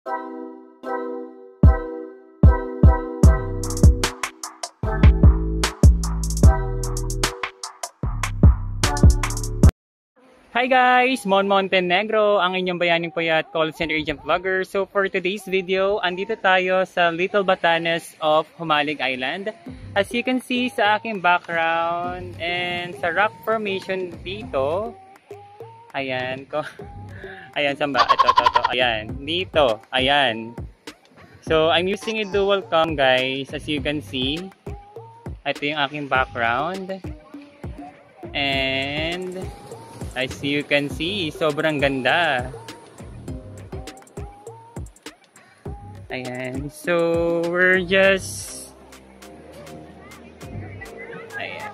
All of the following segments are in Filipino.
Hi guys! Mon Montenegro, ang inyong bayaning puyat call center agent vlogger. So for today's video, andito tayo sa Little Batanes of Humalig Island. As you can see sa aking background and sa rock formation dito, ayan ko. Ayan, saan ba? Ito. Ayan, dito. Ayan. So I'm using a dual cam guys, as you can see. Ito yung aking background. And as you can see, sobrang ganda. Ayan. So, we're just... Ayan.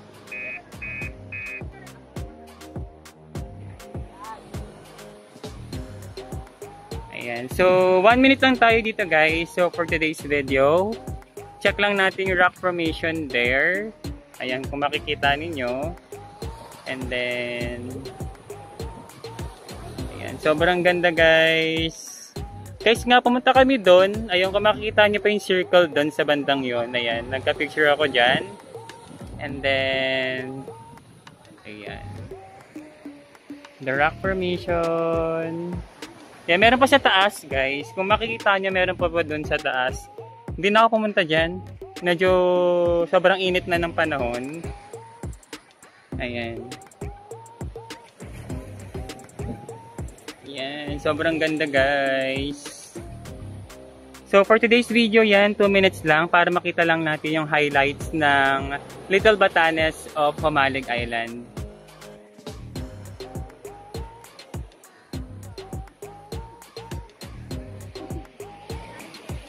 Ayan. So, 1 minute lang tayo dito guys. So, for today's video, check lang natin yung rock formation there. Ayan, kung makikita ninyo. And then... sobrang ganda guys. Guys nga, pumunta kami doon. Ayun, kung makikita nyo pa yung circle doon sa bandang yon. Ayan, nagka-picture ako dyan. And then, ayan. The rock formation. Ayan, meron pa sa taas guys. Kung makikita nyo, meron pa doon sa taas. Hindi na ako pumunta dyan. Medyo sobrang init na ng panahon. Ayan. Yan, sobrang ganda guys. So for today's video yan, 2 minutes lang para makita lang natin yung highlights ng Little Batanes of Humalig Island.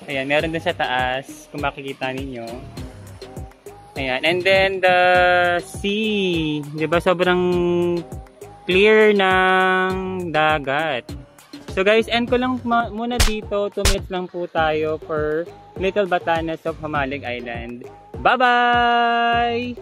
Ayan, meron din sa taas kung makikita ninyo. Ayan, and then the sea, 'di ba sobrang clear ng dagat. So guys, end ko lang muna dito. 2 minutes lang po tayo for Little Batanes of Humalig Island. Bye-bye!